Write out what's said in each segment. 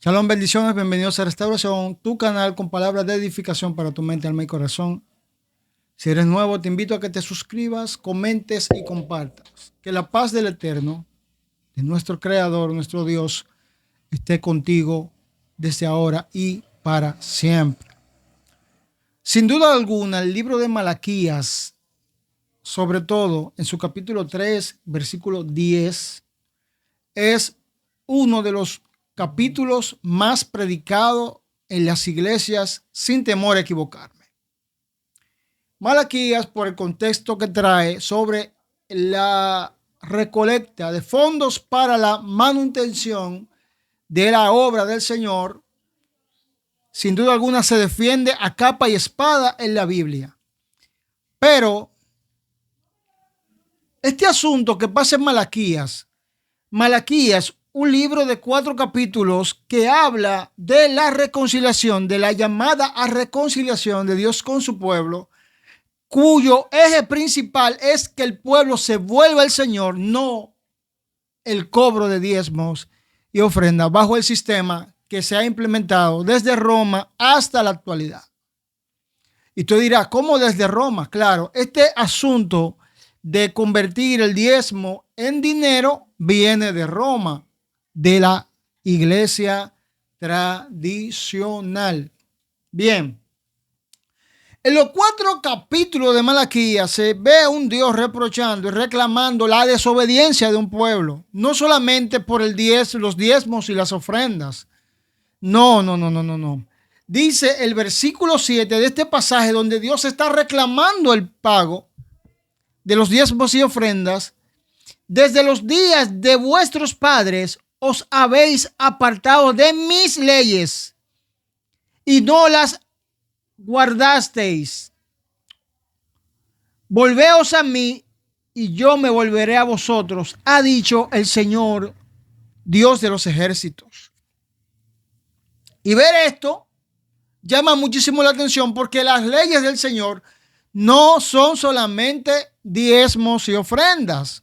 Shalom, bendiciones, bienvenidos a Restauración, tu canal con palabras de edificación para tu mente, alma y corazón. Si eres nuevo, te invito a que te suscribas, comentes y compartas. Que la paz del Eterno, de nuestro Creador, nuestro Dios, esté contigo desde ahora y para siempre. Sin duda alguna, el libro de Malaquías, sobre todo en su capítulo 3, versículo 10, es uno de los capítulos más predicados en las iglesias, sin temor a equivocarme. Malaquías, por el contexto que trae sobre la recolecta de fondos para la manutención de la obra del Señor, sin duda alguna se defiende a capa y espada en la Biblia. Pero este asunto que pasa en Malaquías, un libro de 4 capítulos que habla de la reconciliación, de la llamada a reconciliación de Dios con su pueblo, cuyo eje principal es que el pueblo se vuelva al Señor, no el cobro de diezmos y ofrendas bajo el sistema que se ha implementado desde Roma hasta la actualidad. Y tú dirás, ¿cómo desde Roma? Claro, este asunto de convertir el diezmo en dinero viene de Roma, de la iglesia tradicional. Bien, en los 4 capítulos de Malaquías se ve a un Dios reprochando y reclamando la desobediencia de un pueblo, no solamente por los diezmos y las ofrendas. No. Dice el versículo 7 de este pasaje donde Dios está reclamando el pago de los diezmos y ofrendas. Desde los días de vuestros padres os habéis apartado de mis leyes y no las guardasteis. Volveos a mí y yo me volveré a vosotros, ha dicho el Señor, Dios de los ejércitos. Y ver esto llama muchísimo la atención porque las leyes del Señor no son solamente diezmos y ofrendas,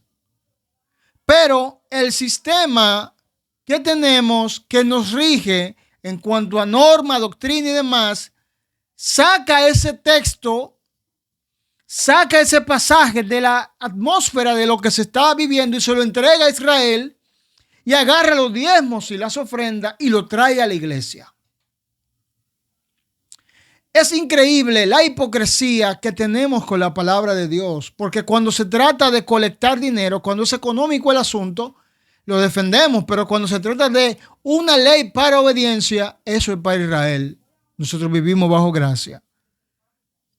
pero el sistema que tenemos que nos rige en cuanto a norma, doctrina y demás, saca ese texto, saca ese pasaje de la atmósfera de lo que se estaba viviendo y se lo entrega a Israel y agarra los diezmos y las ofrendas y lo trae a la iglesia. Es increíble la hipocresía que tenemos con la palabra de Dios, porque cuando se trata de colectar dinero, cuando es económico el asunto, lo defendemos, pero cuando se trata de una ley para obediencia, eso es para Israel. Nosotros vivimos bajo gracia.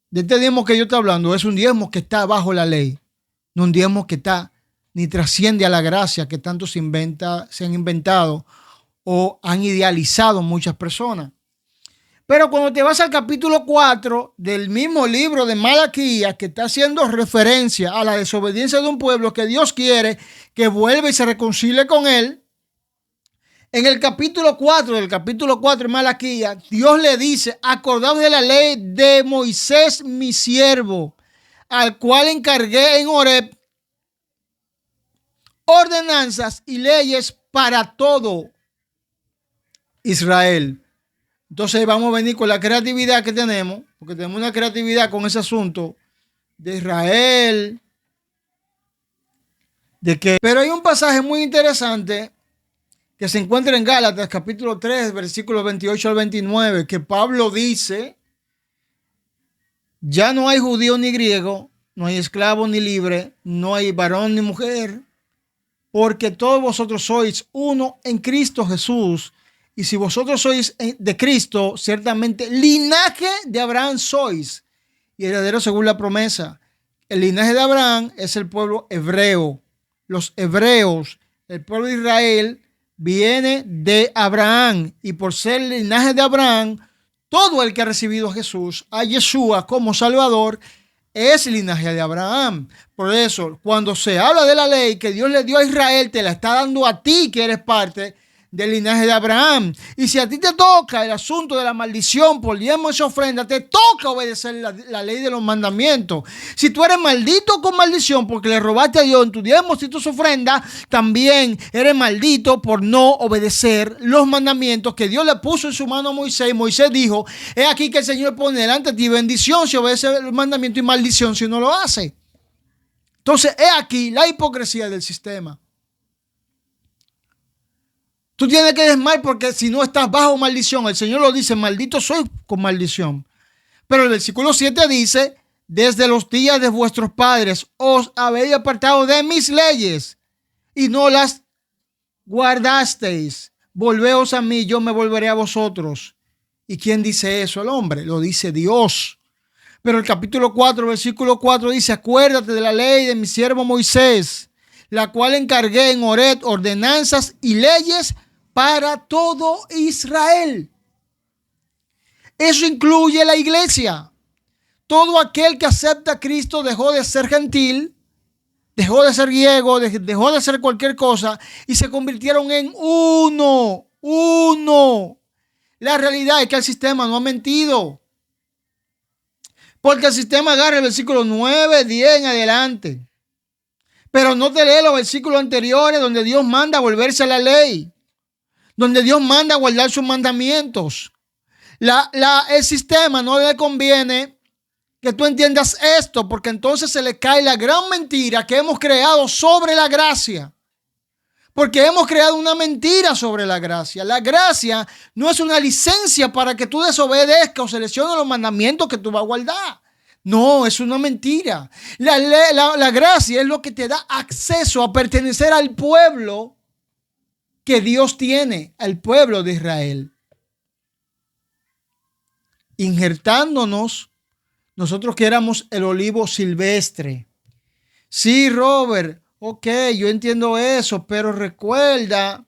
De este diezmo que yo estoy hablando es un diezmo que está bajo la ley, no un diezmo que está ni trasciende a la gracia que tanto se han inventado o han idealizado muchas personas. Pero cuando te vas al capítulo 4 del mismo libro de Malaquías, que está haciendo referencia a la desobediencia de un pueblo que Dios quiere que vuelva y se reconcilie con él, en el capítulo 4 de Malaquías, Dios le dice, acordaos de la ley de Moisés, mi siervo, al cual encargué en Horeb ordenanzas y leyes para todo Israel. Entonces vamos a venir con la creatividad que tenemos, porque tenemos una creatividad con ese asunto de Israel, pero hay un pasaje muy interesante que se encuentra en Gálatas capítulo 3, versículos 28 al 29, que Pablo dice, ya no hay judío ni griego, no hay esclavo ni libre, no hay varón ni mujer, porque todos vosotros sois uno en Cristo Jesús. Y si vosotros sois de Cristo, ciertamente linaje de Abraham sois y heredero según la promesa. El linaje de Abraham es el pueblo hebreo. Los hebreos, el pueblo de Israel, viene de Abraham. Y por ser el linaje de Abraham, todo el que ha recibido a Jesús, a Yeshua como Salvador, es linaje de Abraham. Por eso, cuando se habla de la ley que Dios le dio a Israel, te la está dando a ti que eres parte del linaje de Abraham. Y si a ti te toca el asunto de la maldición por diezmos y ofrenda, te toca obedecer la ley de los mandamientos. Si tú eres maldito con maldición porque le robaste a Dios en tus diezmos y tus ofrendas, también eres maldito por no obedecer los mandamientos que Dios le puso en su mano a Moisés. Moisés dijo: he aquí que el Señor pone delante de ti bendición si obedece el mandamiento y maldición si no lo hace. Entonces, he aquí la hipocresía del sistema. Tú tienes que desmayar porque si no estás bajo maldición. El Señor lo dice: maldito soy con maldición. Pero el versículo 7 dice: desde los días de vuestros padres os habéis apartado de mis leyes y no las guardasteis. Volveos a mí, yo me volveré a vosotros. ¿Y quién dice eso? El hombre. Lo dice Dios. Pero el capítulo 4, versículo 4 dice: acuérdate de la ley de mi siervo Moisés, la cual encargué en Horeb ordenanzas y leyes para todo Israel. Eso incluye la iglesia. Todo aquel que acepta a Cristo dejó de ser gentil, dejó de ser griego, dejó de ser cualquier cosa y se convirtieron en uno. La realidad es que el sistema no ha mentido. Porque el sistema agarra el versículo 9, 10 en adelante. Pero no te lee los versículos anteriores donde Dios manda a volverse a la ley. Donde Dios manda a guardar sus mandamientos. El sistema no le conviene que tú entiendas esto, porque entonces se le cae la gran mentira que hemos creado sobre la gracia. Porque hemos creado una mentira sobre la gracia. La gracia no es una licencia para que tú desobedezcas o selecciones los mandamientos que tú vas a guardar. No, es una mentira. La gracia es lo que te da acceso a pertenecer al pueblo que Dios tiene, al pueblo de Israel. Injertándonos, nosotros que éramos el olivo silvestre. Sí, Robert, ok, yo entiendo eso, pero recuerda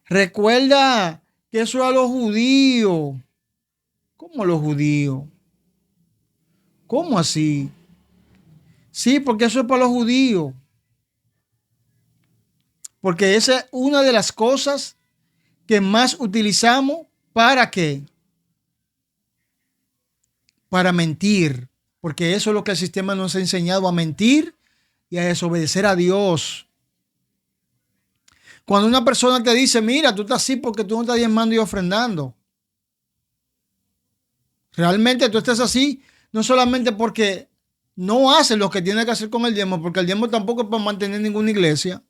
que eso era los judíos. ¿Cómo los judíos? ¿Cómo así? Sí, porque eso es para los judíos. Porque esa es una de las cosas que más utilizamos. ¿Para qué? Para mentir. Porque eso es lo que el sistema nos ha enseñado, a mentir y a desobedecer a Dios. Cuando una persona te dice: mira, tú estás así porque tú no estás diezmando y ofrendando. Realmente tú estás así no solamente porque no haces lo que tienes que hacer con el diezmo, porque el diezmo tampoco es para mantener ninguna iglesia,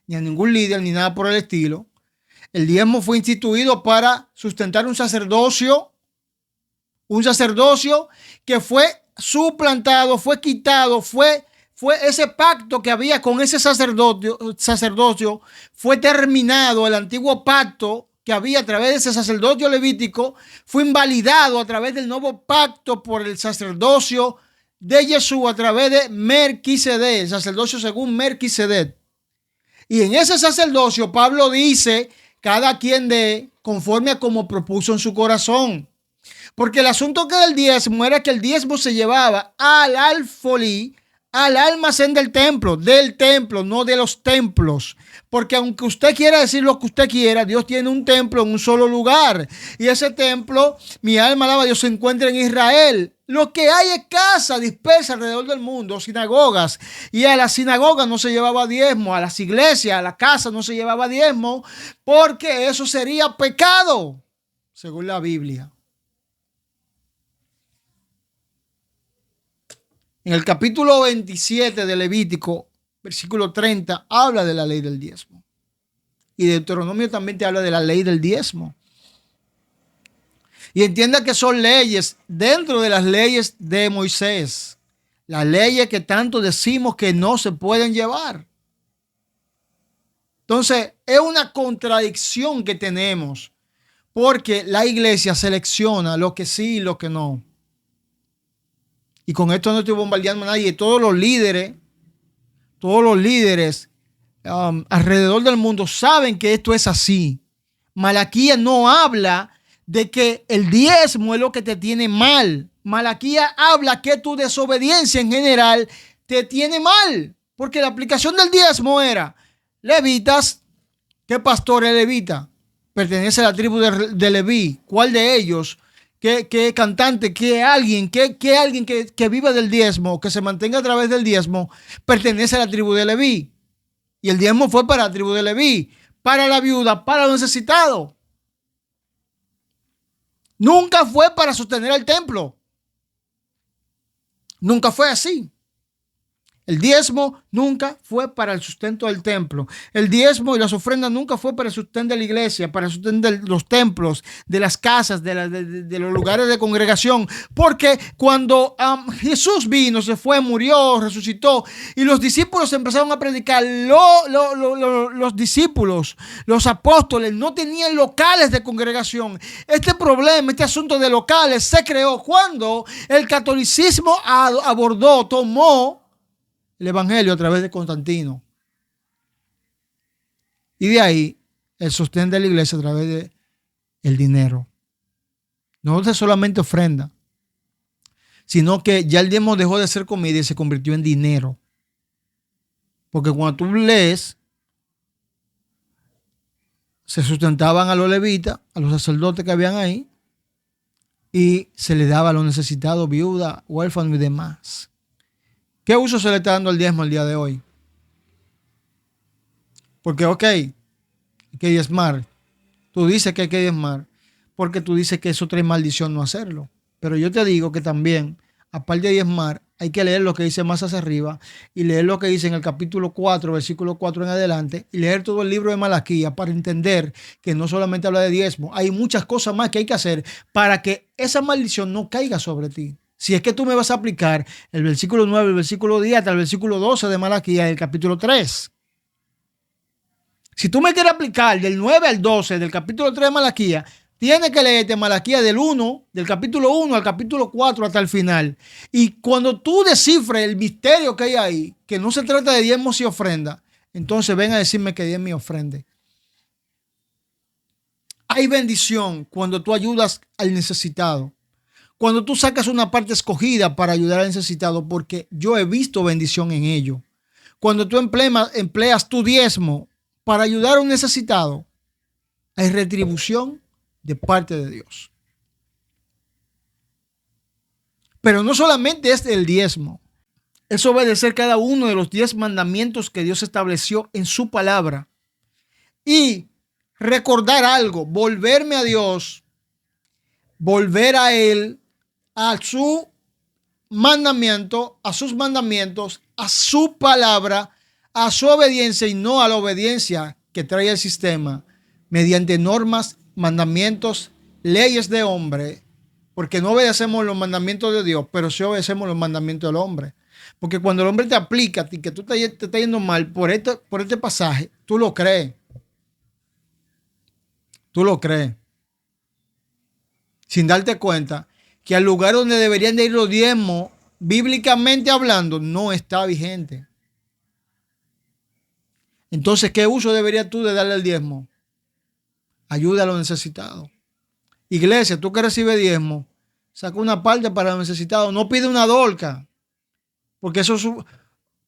ni a ningún líder, ni nada por el estilo. El diezmo fue instituido para sustentar un sacerdocio que fue suplantado, fue quitado, fue ese pacto que había con ese sacerdocio fue terminado. El antiguo pacto que había a través de ese sacerdocio levítico fue invalidado a través del nuevo pacto por el sacerdocio de Jesús a través de Melquisedec, el sacerdocio según Melquisedec. Y en ese sacerdocio Pablo dice: cada quien dé conforme a como propuso en su corazón. Porque el asunto que del diezmo era que el diezmo se llevaba al alfolí, al almacén del templo, no de los templos. Porque aunque usted quiera decir lo que usted quiera, Dios tiene un templo en un solo lugar. Y ese templo, mi alma alaba a Dios, se encuentra en Israel. Lo que hay es casa dispersa alrededor del mundo, sinagogas. Y a las sinagogas no se llevaba diezmo, a las iglesias, a la casa no se llevaba diezmo, porque eso sería pecado, según la Biblia. En el capítulo 27 de Levítico, versículo 30, habla de la ley del diezmo. Y Deuteronomio también te habla de la ley del diezmo. Y entienda que son leyes dentro de las leyes de Moisés. Las leyes que tanto decimos que no se pueden llevar. Entonces, es una contradicción que tenemos. Porque la iglesia selecciona lo que sí y lo que no. Y con esto no estoy bombardeando a nadie. Todos los líderes alrededor del mundo saben que esto es así. Malaquías no habla de que el diezmo es lo que te tiene mal. Malaquías habla que tu desobediencia en general te tiene mal. Porque la aplicación del diezmo era: levitas, ¿Qué pastor es levita? Pertenece a la tribu de Leví. ¿Cuál de ellos? ¿Qué cantante? ¿Qué alguien? ¿Qué alguien que viva del diezmo, que se mantenga a través del diezmo, pertenece a la tribu de Leví? Y el diezmo fue para la tribu de Leví, para la viuda, para los necesitados. Nunca fue para sostener el templo. Nunca fue así. El diezmo nunca fue para el sustento del templo. El diezmo y las ofrendas nunca fue para el sustento de la iglesia, para el sustento de los templos, de las casas, de los lugares de congregación. Porque cuando Jesús vino, se fue, murió, resucitó y los discípulos empezaron a predicar, los discípulos, los apóstoles no tenían locales de congregación. Este problema, este asunto de locales se creó cuando el catolicismo abordó, tomó el evangelio a través de Constantino. Y de ahí el sostén de la iglesia a través de el dinero. No es solamente ofrenda, sino que ya el diezmo dejó de ser comida y se convirtió en dinero. Porque cuando tú lees, se sustentaban a los levitas, a los sacerdotes que habían ahí, y se le daba a los necesitados, viudas, huérfanos y demás. ¿Qué uso se le está dando al diezmo el día de hoy? Porque, ok, hay que diezmar. Tú dices que hay que diezmar porque tú dices que eso trae maldición no hacerlo. Pero yo te digo que también, aparte de diezmar, hay que leer lo que dice más hacia arriba y leer lo que dice en el capítulo 4, versículo 4 en adelante, y leer todo el libro de Malaquías para entender que no solamente habla de diezmo, hay muchas cosas más que hay que hacer para que esa maldición no caiga sobre ti. Si es que tú me vas a aplicar el versículo 9, el versículo 10 hasta el versículo 12 de Malaquías, del capítulo 3. Si tú me quieres aplicar del 9 al 12 del capítulo 3 de Malaquías, tienes que leerte Malaquías del capítulo 1 al capítulo 4 hasta el final. Y cuando tú descifres el misterio que hay ahí, que no se trata de diezmos y ofrenda, entonces ven a decirme que diezmo y ofrende. Hay bendición cuando tú ayudas al necesitado. Cuando tú sacas una parte escogida para ayudar al necesitado, porque yo he visto bendición en ello. Cuando tú empleas tu diezmo para ayudar a un necesitado, hay retribución de parte de Dios. Pero no solamente es el diezmo, es obedecer cada uno de los 10 mandamientos que Dios estableció en su palabra. Y recordar algo, volverme a Dios, volver a Él, a su mandamiento, a sus mandamientos, a su palabra, a su obediencia y no a la obediencia que trae el sistema mediante normas, mandamientos, leyes de hombre, porque no obedecemos los mandamientos de Dios, pero sí obedecemos los mandamientos del hombre. Porque cuando el hombre te aplica a ti que tú te estás yendo mal por este pasaje, tú lo crees. Tú lo crees. Sin darte cuenta que al lugar donde deberían de ir los diezmos, bíblicamente hablando, no está vigente. Entonces, ¿qué uso deberías tú de darle al diezmo? Ayuda a los necesitados. Iglesia, tú que recibes diezmo, saca una parte para los necesitados. No pide una dorca. Porque eso es...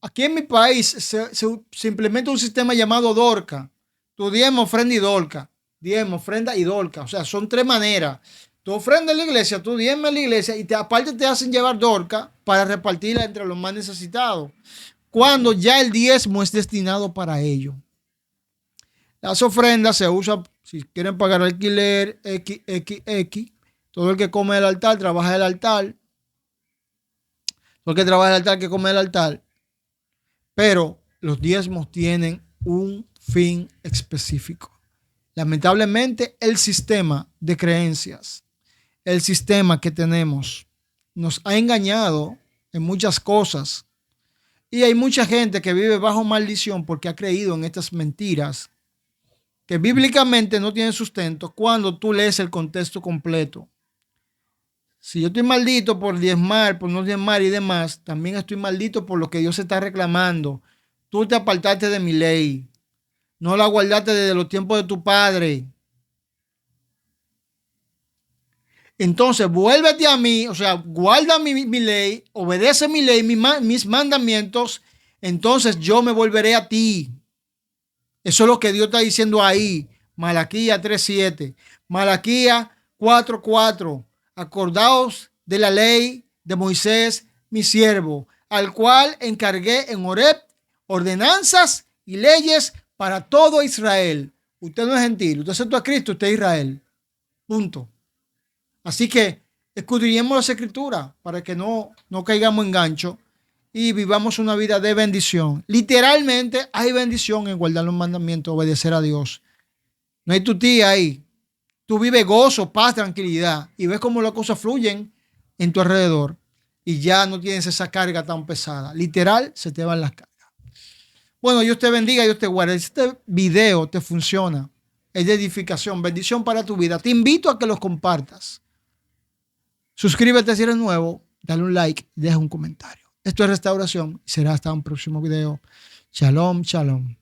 Aquí en mi país se implementa un sistema llamado dorca. Tu diezmo, ofrenda y dorca. Diezmo, ofrenda y dorca. O sea, son 3 maneras. Tú ofrendas a la iglesia, tú diezmas a la iglesia y aparte te hacen llevar dorca para repartirla entre los más necesitados. Cuando ya el diezmo es destinado para ello. Las ofrendas se usan, si quieren pagar alquiler, X. Todo el que come el altar, trabaja el altar. Todo el que trabaja el altar, que come el altar. Pero los diezmos tienen un fin específico. Lamentablemente, el sistema de creencias, el sistema que tenemos, nos ha engañado en muchas cosas. Y hay mucha gente que vive bajo maldición porque ha creído en estas mentiras que bíblicamente no tienen sustento cuando tú lees el contexto completo. Si yo estoy maldito por diezmar, por no diezmar y demás, también estoy maldito por lo que Dios está reclamando. Tú te apartaste de mi ley. No la guardaste desde los tiempos de tu padre. Entonces, vuélvete a mí, o sea, guarda mi ley, obedece mi ley, mis mandamientos, entonces yo me volveré a ti. Eso es lo que Dios está diciendo ahí. Malaquías 3:7. Malaquías 4:4. Acordaos de la ley de Moisés, mi siervo, al cual encargué en Horeb ordenanzas y leyes para todo Israel. Usted no es gentil, usted aceptó a Cristo, usted es Israel. Punto. Así que escudriñemos las escrituras para que no caigamos en gancho y vivamos una vida de bendición. Literalmente hay bendición en guardar los mandamientos, obedecer a Dios. No hay tutía ahí. Tú vives gozo, paz, tranquilidad y ves cómo las cosas fluyen en tu alrededor y ya no tienes esa carga tan pesada. Literal, se te van las cargas. Bueno, Dios te bendiga, Dios te guarde. Este video te funciona. Es de edificación, bendición para tu vida. Te invito a que los compartas. Suscríbete si eres nuevo, dale un like, deja un comentario. Esto es Restauración y será hasta un próximo video. Shalom, shalom.